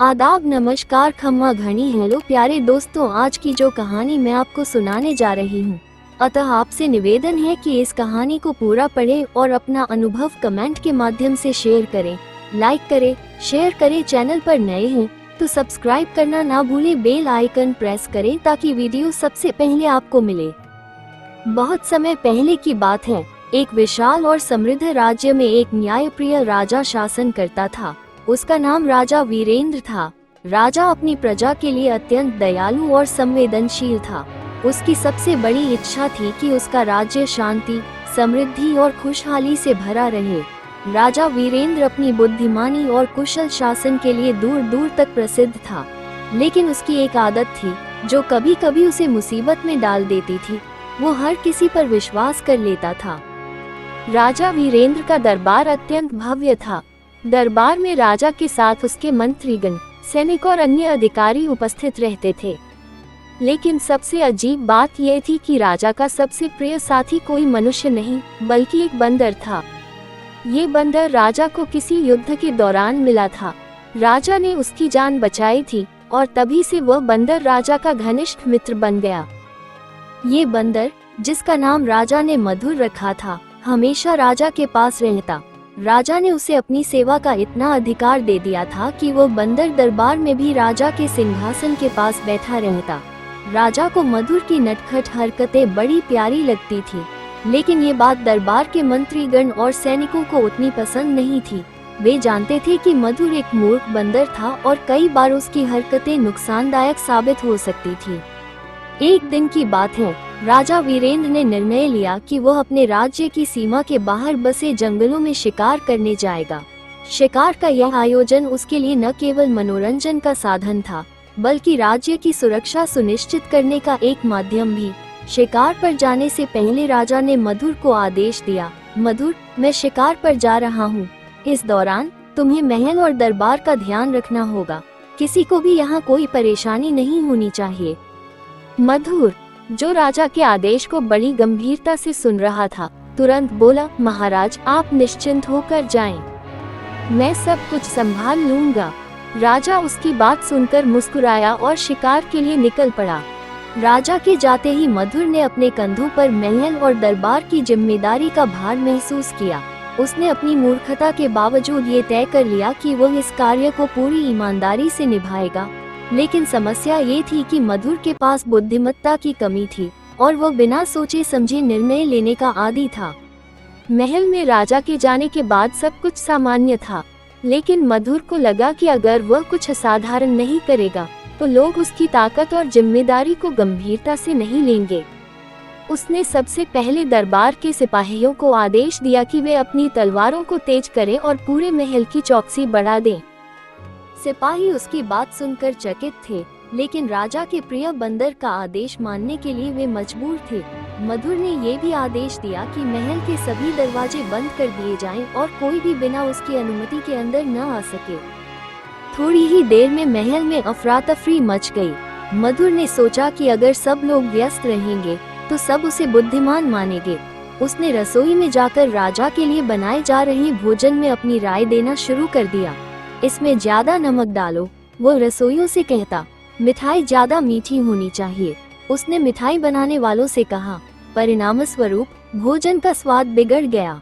आदाब, नमस्कार, खम्मा घनी, हेलो प्यारे दोस्तों। आज की जो कहानी मैं आपको सुनाने जा रही हूँ, अतः आपसे निवेदन है कि इस कहानी को पूरा पढ़ें और अपना अनुभव कमेंट के माध्यम से शेयर करें। लाइक करें, शेयर करें। चैनल पर नए हैं तो सब्सक्राइब करना ना भूलें, बेल आइकन प्रेस करें ताकि वीडियो सबसे पहले आपको मिले। बहुत समय पहले की बात है। एक विशाल और समृद्ध राज्य में एक न्यायप्रिय राजा शासन करता था। उसका नाम राजा वीरेंद्र था। राजा अपनी प्रजा के लिए अत्यंत दयालु और संवेदनशील था। उसकी सबसे बड़ी इच्छा थी कि उसका राज्य शांति, समृद्धि और खुशहाली से भरा रहे। राजा वीरेंद्र अपनी बुद्धिमानी और कुशल शासन के लिए दूर दूर तक प्रसिद्ध था, लेकिन उसकी एक आदत थी जो कभी कभी उसे मुसीबत में डाल देती थी। वो हर किसी पर विश्वास कर लेता था। राजा वीरेंद्र का दरबार अत्यंत भव्य था। दरबार में राजा के साथ उसके मंत्रीगण, सैनिक और अन्य अधिकारी उपस्थित रहते थे। लेकिन सबसे अजीब बात यह थी कि राजा का सबसे प्रिय साथी कोई मनुष्य नहीं बल्कि एक बंदर था। ये बंदर राजा को किसी युद्ध के दौरान मिला था। राजा ने उसकी जान बचाई थी और तभी से वह बंदर राजा का घनिष्ठ मित्र बन गया। ये बंदर, जिसका नाम राजा ने मधुर रखा था, हमेशा राजा के पास रहता। राजा ने उसे अपनी सेवा का इतना अधिकार दे दिया था कि वो बंदर दरबार में भी राजा के सिंहासन के पास बैठा रहता। राजा को मधुर की नटखट हरकतें बड़ी प्यारी लगती थी, लेकिन ये बात दरबार के मंत्रीगण और सैनिकों को उतनी पसंद नहीं थी। वे जानते थे कि मधुर एक मूर्ख बंदर था और कई बार उसकी हरकतें नुकसानदायक साबित हो सकती थी। एक दिन की बात है। राजा वीरेंद्र ने निर्णय लिया कि वह अपने राज्य की सीमा के बाहर बसे जंगलों में शिकार करने जाएगा। शिकार का यह आयोजन उसके लिए न केवल मनोरंजन का साधन था, बल्कि राज्य की सुरक्षा सुनिश्चित करने का एक माध्यम भी। शिकार पर जाने से पहले राजा ने मधुर को आदेश दिया, मधुर, मैं शिकार पर जा रहा हूँ। इस दौरान तुम्हें महल और दरबार का ध्यान रखना होगा। किसी को भी यहाँ कोई परेशानी नहीं होनी चाहिए। मधुर, जो राजा के आदेश को बड़ी गंभीरता से सुन रहा था, तुरंत बोला, महाराज, आप निश्चिंत होकर जाएं। मैं सब कुछ संभाल लूंगा। राजा उसकी बात सुनकर मुस्कुराया और शिकार के लिए निकल पड़ा। राजा के जाते ही मधुर ने अपने कंधों पर महल और दरबार की जिम्मेदारी का भार महसूस किया। उसने अपनी मूर्खता के बावजूद ये तय कर लिया कि वह इस कार्य को पूरी ईमानदारी से निभाएगा। लेकिन समस्या ये थी कि मधुर के पास बुद्धिमत्ता की कमी थी और वह बिना सोचे समझे निर्णय लेने का आदी था। महल में राजा के जाने के बाद सब कुछ सामान्य था, लेकिन मधुर को लगा कि अगर वह कुछ असाधारण नहीं करेगा तो लोग उसकी ताकत और जिम्मेदारी को गंभीरता से नहीं लेंगे। उसने सबसे पहले दरबार के सिपाहियों को आदेश दिया कि वे अपनी तलवारों को तेज करें और पूरे महल की चौकसी बढ़ा दें। सिपाही उसकी बात सुनकर चकित थे, लेकिन राजा के प्रिय बंदर का आदेश मानने के लिए वे मजबूर थे। मधुर ने ये भी आदेश दिया कि महल के सभी दरवाजे बंद कर दिए जाएं और कोई भी बिना उसकी अनुमति के अंदर न आ सके। थोड़ी ही देर में महल में अफरा-तफरी मच गई। मधुर ने सोचा कि अगर सब लोग व्यस्त रहेंगे तो सब उसे बुद्धिमान मानेंगे। उसने रसोई में जाकर राजा के लिए बनाए जा रहे भोजन में अपनी राय देना शुरू कर दिया। इसमें ज्यादा नमक डालो, वो रसोइयों से कहता। मिठाई ज्यादा मीठी होनी चाहिए, उसने मिठाई बनाने वालों से कहा। परिणामस्वरूप भोजन का स्वाद बिगड़ गया।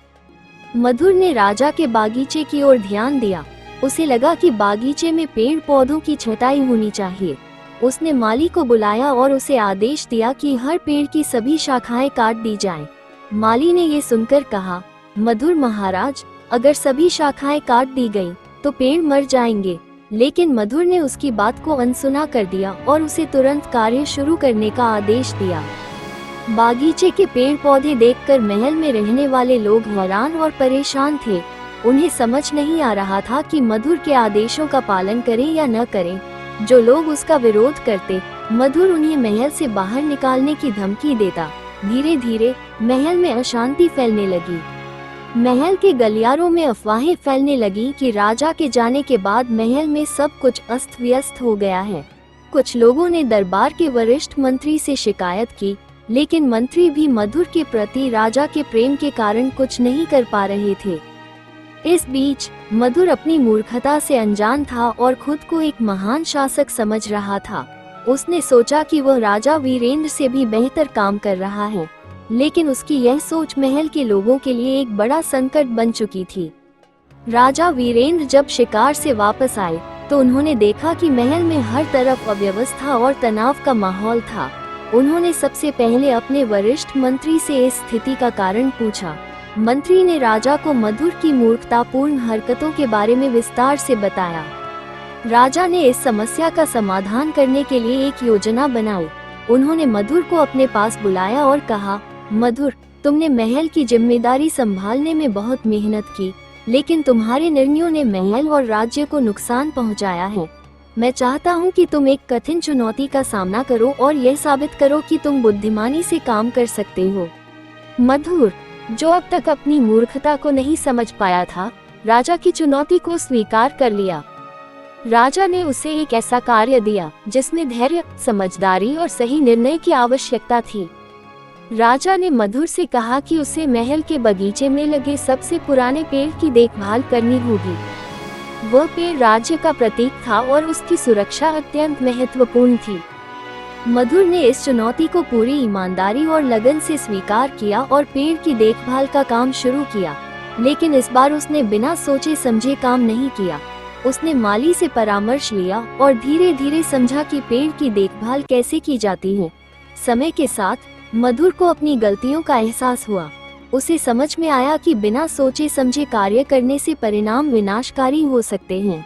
मधुर ने राजा के बागीचे की ओर ध्यान दिया। उसे लगा कि बागीचे में पेड़ पौधों की छटाई होनी चाहिए। उसने माली को बुलाया और उसे आदेश दिया कि हर पेड़ की सभी शाखाएं काट दी जाएं। माली ने ये सुनकर कहा, मधुर महाराज, अगर सभी शाखाएं काट दी गईं तो पेड़ मर जाएंगे। लेकिन मधुर ने उसकी बात को अनसुना कर दिया और उसे तुरंत कार्य शुरू करने का आदेश दिया। बागीचे के पेड़ पौधे देखकर महल में रहने वाले लोग हैरान और परेशान थे। उन्हें समझ नहीं आ रहा था कि मधुर के आदेशों का पालन करें या न करें। जो लोग उसका विरोध करते, मधुर उन्हें महल से बाहर निकालने की धमकी देता। धीरे धीरे महल में अशांति फैलने लगी। महल के गलियारों में अफवाहें फैलने लगी कि राजा के जाने के बाद महल में सब कुछ अस्त व्यस्त हो गया है। कुछ लोगों ने दरबार के वरिष्ठ मंत्री से शिकायत की, लेकिन मंत्री भी मधुर के प्रति राजा के प्रेम के कारण कुछ नहीं कर पा रहे थे। इस बीच मधुर अपनी मूर्खता से अनजान था और खुद को एक महान शासक समझ रहा था। उसने सोचा कि वह राजा वीरेंद्र से भी बेहतर काम कर रहा है, लेकिन उसकी यह सोच महल के लोगों के लिए एक बड़ा संकट बन चुकी थी। राजा वीरेंद्र जब शिकार से वापस आए तो उन्होंने देखा कि महल में हर तरफ अव्यवस्था और तनाव का माहौल था। उन्होंने सबसे पहले अपने वरिष्ठ मंत्री से इस स्थिति का कारण पूछा। मंत्री ने राजा को मधुर की मूर्खतापूर्ण हरकतों के बारे में विस्तार से बताया। राजा ने इस समस्या का समाधान करने के लिए एक योजना बनाई। उन्होंने मधुर को अपने पास बुलाया और कहा, मधुर, तुमने महल की जिम्मेदारी संभालने में बहुत मेहनत की, लेकिन तुम्हारे निर्णयों ने महल और राज्य को नुकसान पहुंचाया है। मैं चाहता हूं कि तुम एक कठिन चुनौती का सामना करो और यह साबित करो कि तुम बुद्धिमानी से काम कर सकते हो। मधुर, जो अब तक अपनी मूर्खता को नहीं समझ पाया था, राजा की चुनौती को स्वीकार कर लिया। राजा ने उसे एक ऐसा कार्य दिया जिसमें धैर्य, समझदारी और सही निर्णय की आवश्यकता थी। राजा ने मधुर से कहा कि उसे महल के बगीचे में लगे सबसे पुराने पेड़ की देखभाल करनी होगी। वह पेड़ राज्य का प्रतीक था और उसकी सुरक्षा अत्यंत महत्वपूर्ण थी। मधुर ने इस चुनौती को पूरी ईमानदारी और लगन से स्वीकार किया और पेड़ की देखभाल का काम शुरू किया। लेकिन इस बार उसने बिना सोचे समझे काम नहीं किया। उसने माली से परामर्श लिया और धीरे धीरे समझा कि पेड़ की देखभाल कैसे की जाती है। समय के साथ मधुर को अपनी गलतियों का एहसास हुआ। उसे समझ में आया कि बिना सोचे समझे कार्य करने से परिणाम विनाशकारी हो सकते हैं।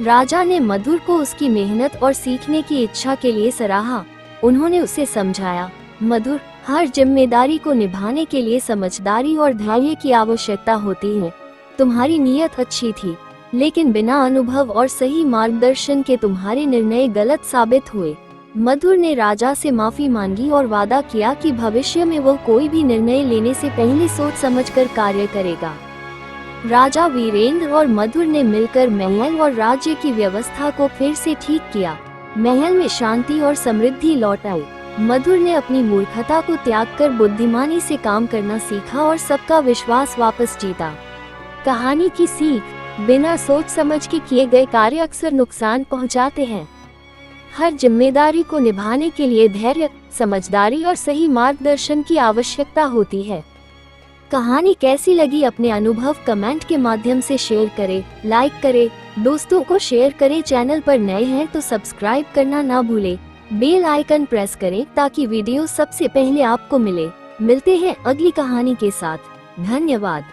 राजा ने मधुर को उसकी मेहनत और सीखने की इच्छा के लिए सराहा। उन्होंने उसे समझाया, मधुर, हर जिम्मेदारी को निभाने के लिए समझदारी और धैर्य की आवश्यकता होती है। तुम्हारी नीयत अच्छी थी, लेकिन बिना अनुभव और सही मार्गदर्शन के तुम्हारे निर्णय गलत साबित हुए। मधुर ने राजा से माफी मांगी और वादा किया कि भविष्य में वह कोई भी निर्णय लेने से पहले सोच समझकर कार्य करेगा। राजा वीरेंद्र और मधुर ने मिलकर महल और राज्य की व्यवस्था को फिर से ठीक किया। महल में शांति और समृद्धि लौट आई। मधुर ने अपनी मूर्खता को त्याग कर बुद्धिमानी से काम करना सीखा और सबका विश्वास वापस जीता। कहानी की सीख: बिना सोच समझ के किए गए कार्य अक्सर नुकसान पहुंचाते हैं। हर जिम्मेदारी को निभाने के लिए धैर्य, समझदारी और सही मार्गदर्शन की आवश्यकता होती है। कहानी कैसी लगी अपने अनुभव कमेंट के माध्यम से शेयर करें, लाइक करें, दोस्तों को शेयर करें। चैनल पर नए हैं तो सब्सक्राइब करना ना भूलें। बेल आइकन प्रेस करें ताकि वीडियो सबसे पहले आपको मिले। मिलते हैं अगली कहानी के साथ। धन्यवाद।